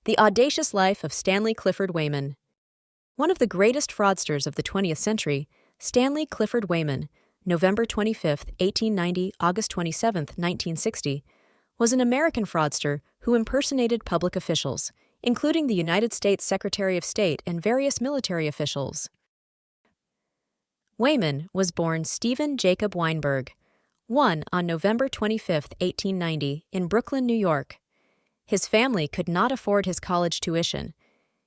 The Audacious Life of Stanley Clifford Weyman. One of the greatest fraudsters of the 20th century, Stanley Clifford Weyman, November 25, 1890, August 27, 1960, was an American fraudster who impersonated public officials, including the United States Secretary of State and various military officials. Weyman was born Stephen Jacob Weinberg, 1 on November 25, 1890, in Brooklyn, New York. His family could not afford his college tuition.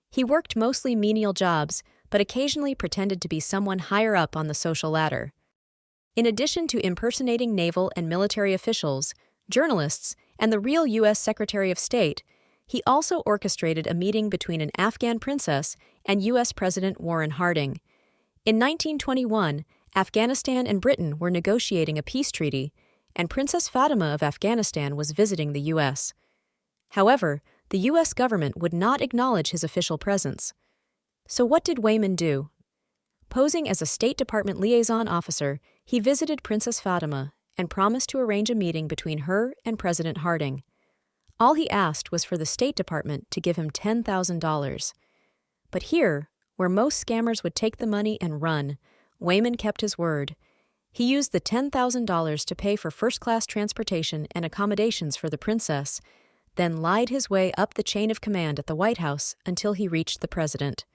He worked mostly menial jobs, but occasionally pretended to be someone higher up on the social ladder. In addition to impersonating naval and military officials, journalists, and the real U.S. Secretary of State, he also orchestrated a meeting between an Afghan princess and U.S. President Warren Harding. In 1921, Afghanistan and Britain were negotiating a peace treaty, and Princess Fatima of Afghanistan was visiting the U.S. However, the U.S. government would not acknowledge his official presence. So what did Weyman do? Posing as a State Department liaison officer, he visited Princess Fatima and promised to arrange a meeting between her and President Harding. All he asked was for the State Department to give him $10,000. But here, where most scammers would take the money and run, Weyman kept his word. He used the $10,000 to pay for first-class transportation and accommodations for the princess, then lied his way up the chain of command at the White House until he reached the president.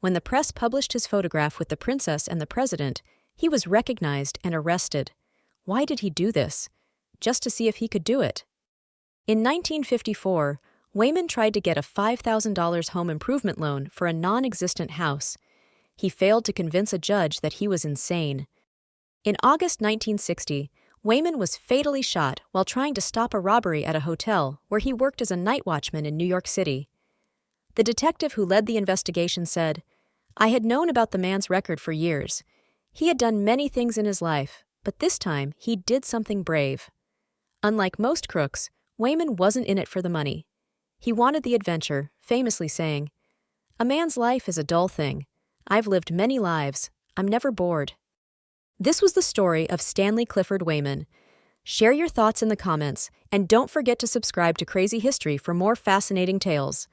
When the press published his photograph with the princess and the president, he was recognized and arrested. Why did he do this? Just to see if he could do it. In 1954, Weyman tried to get a $5,000 home improvement loan for a non-existent house. He failed to convince a judge that he was insane. In August 1960, Weyman was fatally shot while trying to stop a robbery at a hotel where he worked as a night watchman in New York City. The detective who led the investigation said, "I had known about the man's record for years. He had done many things in his life, but this time he did something brave." Unlike most crooks, Weyman wasn't in it for the money. He wanted the adventure, famously saying, "A man's life is a dull thing. I've lived many lives. I'm never bored." This was the story of Stanley Clifford Weyman. Share your thoughts in the comments, and don't forget to subscribe to Crazy History for more fascinating tales.